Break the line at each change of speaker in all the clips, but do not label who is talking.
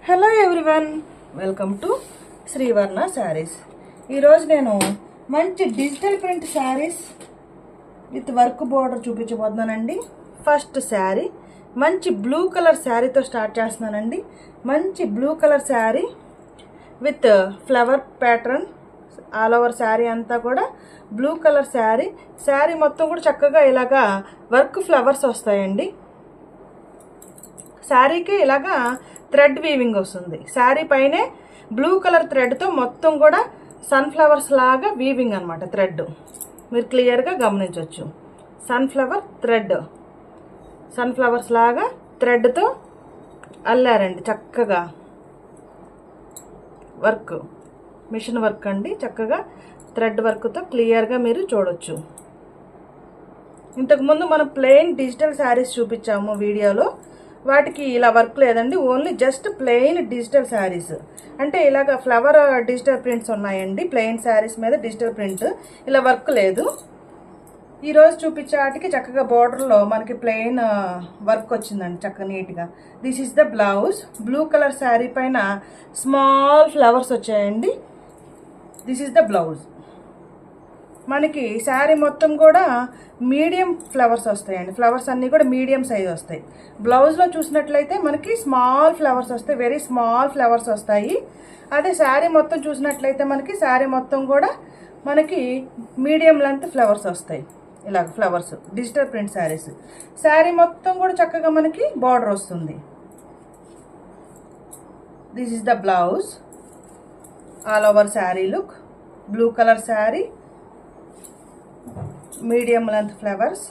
Hello everyone, welcome to Srivarna saris. ఈరోజు నేను మంచి digital print saris with work border చూపించబోతున్నానండి. ఫస్ట్ శారీ మంచి బ్లూ కలర్ శారీతో స్టార్ట్ చేస్తున్నానండి. మంచి blue colour sari with flower pattern all over sari అంతా కూడా బ్లూ కలర్ శారీ. శారీ మొత్తం కూడా చక్కగా ఇలాగా వర్క్ ఫ్లవర్స్ వస్తాయండి. శారీకి ఇలాగా థ్రెడ్ వీవింగ్ వస్తుంది. శారీ పైనే బ్లూ కలర్ థ్రెడ్తో మొత్తం కూడా సన్ఫ్లవర్స్ లాగా వీవింగ్ అనమాట. థ్రెడ్ మీరు క్లియర్గా గమనించవచ్చు. సన్ఫ్లవర్స్ లాగా థ్రెడ్తో అల్లారండి. చక్కగా వర్క్, మిషన్ వర్క్ అండి. చక్కగా థ్రెడ్ వర్క్తో క్లియర్గా మీరు చూడొచ్చు. ఇంతకుముందు మనం ప్లెయిన్ డిజిటల్ శారీస్ చూపించాము వీడియోలో. వాటికి ఇలా వర్క్ లేదండి, only just plain digital saris. అంటే ఇలాగ ఫ్లవర్ డిజిటల్ ప్రింట్స్ ఉన్నాయండి. ప్లెయిన్ శారీస్ మీద డిజిటల్ ప్రింట్, ఇలా వర్క్ లేదు. ఈరోజు చూపించే వాటికి చక్కగా బోర్డర్లో మనకి ప్లెయిన్ వర్క్ వచ్చిందండి, చక్కగా నీట్గా. This is the blouse. Blue colour sari పైన స్మాల్ ఫ్లవర్స్ వచ్చాయండి. This is the blouse. మనకి శారీ మొత్తం కూడా మీడియం ఫ్లవర్స్ వస్తాయండి. ఫ్లవర్స్ అన్నీ కూడా మీడియం సైజ్ వస్తాయి. బ్లౌజ్లో చూసినట్లయితే మనకి స్మాల్ ఫ్లవర్స్ వస్తాయి, వెరీ స్మాల్ ఫ్లవర్స్ వస్తాయి. అదే శారీ మొత్తం చూసినట్లయితే మనకి శారీ మొత్తం కూడా మనకి మీడియం లెంత్ ఫ్లవర్స్ వస్తాయి. ఇలాగ flowers digital print saris. Sari మొత్తం కూడా చక్కగా మనకి బార్డర్ వస్తుంది. This is the blouse. All over sari look. Blue colour sari, medium length flowers.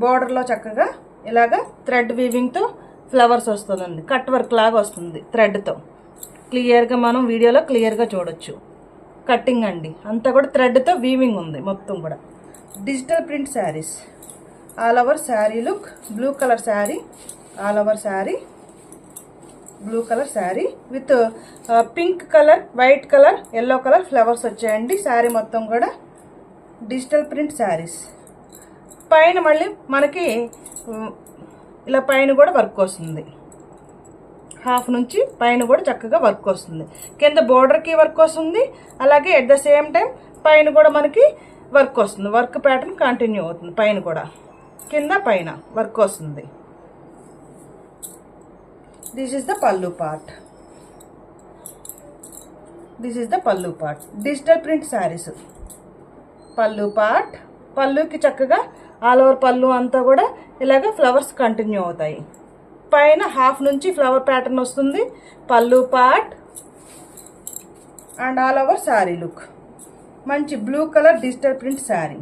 బోర్డర్లో చక్కగా ఇలాగా థ్రెడ్ వీవింగ్తో ఫ్లవర్స్ వస్తుందండి. కట్ వర్క్ లాగా వస్తుంది థ్రెడ్తో. క్లియర్గా మనం వీడియోలో క్లియర్గా చూడొచ్చు. కట్టింగ్ అండి, అంతా కూడా థ్రెడ్తో వీవింగ్ ఉంది మొత్తం కూడా. Digital print saris. All over sari look. Blue colour sari, all over sari blue colour sari with pink colour, white colour, yellow colour flowers వచ్చాయండి. శారీ మొత్తం కూడా డిజిటల్ ప్రింట్ శారీస్. పైన మళ్ళీ మనకి ఇలా పైన కూడా వర్క్ వస్తుంది. హాఫ్ నుంచి పైన కూడా చక్కగా వర్క్ వస్తుంది. కింద బోర్డర్కి వర్క్ వస్తుంది, అలాగే ఎట్ ద సేమ్ టైం పైన కూడా మనకి వర్క్ వస్తుంది. వర్క్ ప్యాటర్న్ కంటిన్యూ అవుతుంది. పైన కూడా కింద పైన వర్క్ వస్తుంది. దిస్ ఈస్ ద పల్లు పార్ట్. దిస్ ఈస్ ద పల్లు పార్ట్. Digital print saris. పల్లు పార్ట్. పల్లుకి చక్కగా ఆల్ ఓవర్ పల్లు అంతా కూడా ఇలాగ ఫ్లవర్స్ కంటిన్యూ అవుతాయి. పైన హాఫ్ నుంచి ఫ్లవర్ ప్యాటర్న్ వస్తుంది. Pallu part and all over sari look. మంచి blue colour digital print sari.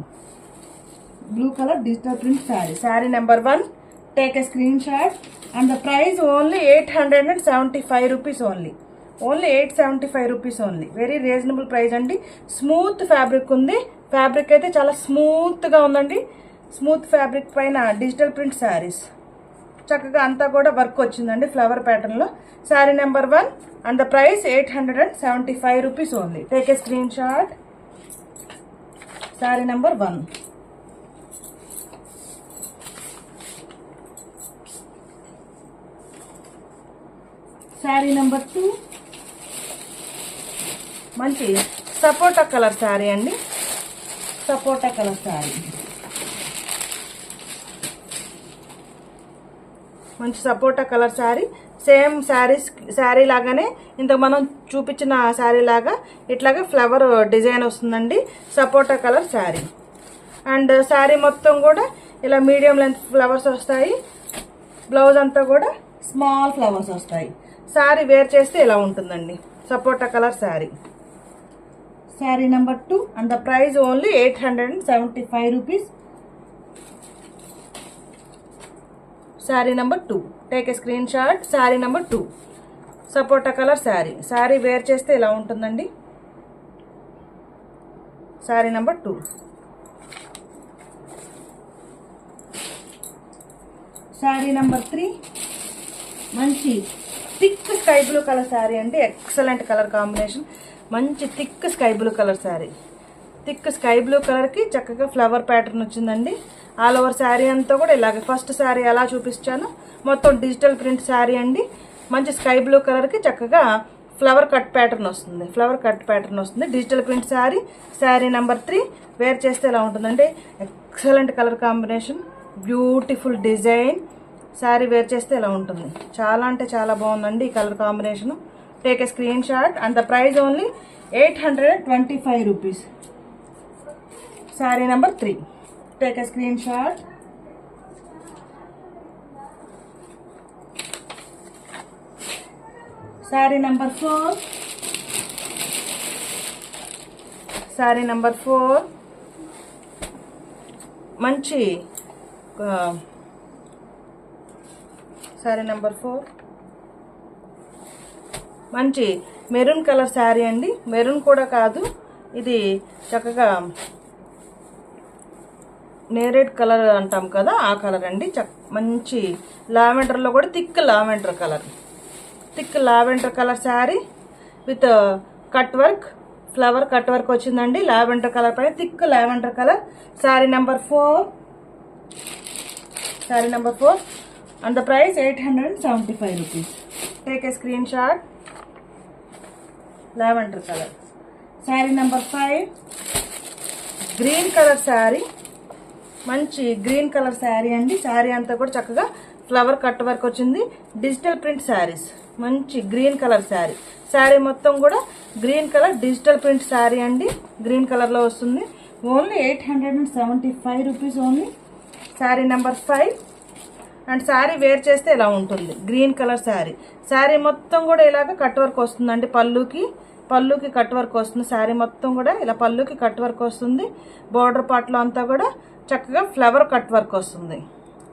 Blue colour digital print sari. Sari number 1. Take a screenshot. And the price only 875 rupees only. Only 875 rupees only. Very reasonable price అండి. Smooth fabric ఉంది. Fabric అయితే చాలా స్మూత్గా ఉందండి. Smooth fabric పైన digital print saris. చక్కగా అంతా కూడా వర్క్ వచ్చిందండి ఫ్లవర్ ప్యాటర్న్లో. Sari number 1 and the price 875 rupees only. Take a screenshot. Sari number 1. Sari number 2 మంచి సపోటా కలర్ శారీ అండి. సపోటా కలర్ శారీ. మంచి సపోటా కలర్ శారీ. సేమ్ శారీ లాగానే ఇంతకు మనం చూపించిన శారీ లాగా ఇట్లాగా ఫ్లవర్ డిజైన్ వస్తుందండి. సపోటా కలర్ శారీ. అండ్ శారీ మొత్తం కూడా ఇలా మీడియం లెంత్ ఫ్లవర్స్ వస్తాయి. బ్లౌజ్ అంతా కూడా స్మాల్ ఫ్లవర్స్ వస్తాయి. శారీ వేర్ చేస్తే ఇలా ఉంటుందండి. Sapota colour sari. Sari number 2 and the price only 875 rupees. Sari number 2. Take a screenshot. Sari number 2 sapota colour sari. Sari wear చేస్తే ఇలా ఉంటుందండి. శారీ నెంబర్ 2. శారీ నెంబర్ 3 మంచి thick sky blue colour sari అండి. Excellent colour combination. మంచి thick sky blue colour sari. Thick sky blue కలర్కి చక్కగా flower pattern వచ్చిందండి. All over sari అంతా కూడా ఇలాగే ఫస్ట్ శారీ ఎలా చూపించాను మొత్తం డిజిటల్ ప్రింట్ శారీ అండి. మంచి స్కై బ్లూ కలర్కి చక్కగా ఫ్లవర్ కట్ ప్యాటర్న్ వస్తుంది. ఫ్లవర్ కట్ ప్యాటర్న్ వస్తుంది. Digital print sari. Sari number 3. Wear చేస్తే ఎలా ఉంటుందంటే excellent colour combination, beautiful design. Sari wear చేస్తే ఎలా ఉంటుంది, చాలా అంటే చాలా బాగుందండి ఈ colour combination. Take a screenshot and the price only 825 rupees. Sari number 3. Take a screenshot. Sari number 4. Sari number 4 మంచి శారీ నెంబర్ 4 మంచి మెరూన్ కలర్ శారీ అండి. మెరూన్ కూడా కాదు, ఇది చక్కగా నేరేడ్ కలర్ అంటాం కదా, ఆ కలర్ అండి. మంచి లావెండర్లో కూడా thick lavender colour. Thick lavender colour sari with cut work, flower cut work వచ్చిందండి. లావెండర్ కలర్ పైన thick lavender colour. Sari number 4. Sari number 4 and the price 875 rupees. Take a screen shot. Lavender colour. Sari number 5 green colour sari. మంచి green colour sari అండి. శారీ అంతా కూడా చక్కగా flower cut work వచ్చింది. Digital print saris. మంచి green colour sari. Sari మొత్తం కూడా green colour digital print sari అండి. గ్రీన్ కలర్లో వస్తుంది. Only 875 rupees only. Sari number 5 and sari wear చేస్తే ఇలా ఉంటుంది. Green colour sari. శారీ మొత్తం కూడా ఇలాగ కట్ వర్క్ వస్తుందండి. పళ్ళుకి కట్ వర్క్ వస్తుంది. శారీ మొత్తం కూడా ఇలా పళ్ళుకి కట్ వర్క్ వస్తుంది. బోర్డర్ పార్ట్లో అంతా కూడా చక్కగా ఫ్లవర్ కట్ వర్క్ వస్తుంది.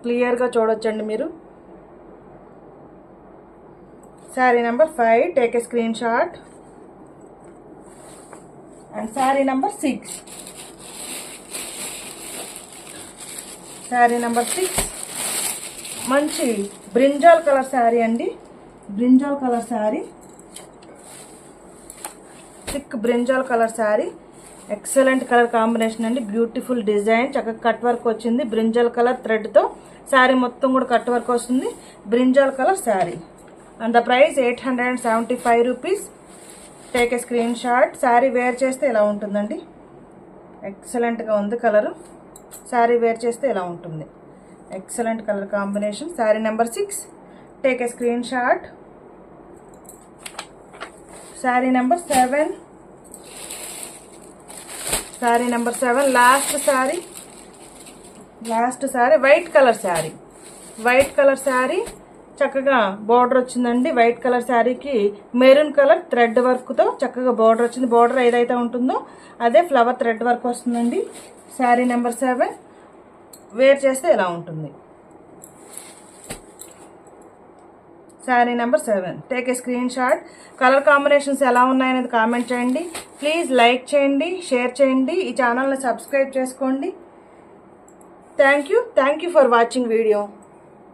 క్లియర్గా చూడొచ్చండి మీరు. Sari number 5. Take a screenshot. And sari number 6. Sari number 6 మంచి బ్రింజాల్ కలర్ శారీ అండి. Brinjal colour sari. Thick brinjal colour sari. Excellent colour combination అండి. బ్యూటిఫుల్ డిజైన్, చక్కగా కట్ వర్క్ వచ్చింది. బ్రింజాల్ కలర్ థ్రెడ్తో శారీ మొత్తం కూడా కట్ వర్క్ వస్తుంది. Brinjal colour sari and the price 875 rupees. Take a screenshot. Sari wear చేస్తే ఇలా ఉంటుందండి. ఎక్సలెంట్గా ఉంది కలరు. శారీ వేర్ చేస్తే ఇలా ఉంటుంది. Excellent colour combination. Sari number 6. Take a screenshot. Sari number 7. Sari number 7 last sari white colour sari. White colour sari చక్కగా బార్డర్ వచ్చిందండి. వైట్ కలర్ శారీకి మెరూన్ కలర్ థ్రెడ్ వర్క్తో చక్కగా బార్డర్ వచ్చింది. బార్డర్ ఏదైతే ఉంటుందో అదే ఫ్లవర్ థ్రెడ్ వర్క్ వస్తుందండి. శారీ నెంబర్ 7 వేర్ చేస్తే ఇలా ఉంటుంది. Sari number 7. Take a screen shot. Colour combinations ఎలా ఉన్నాయనేది కామెంట్ చేయండి. ప్లీజ్ లైక్ చేయండి, షేర్ చేయండి, ఈ ఛానల్ని సబ్స్క్రైబ్ చేసుకోండి. Thank you for watching video.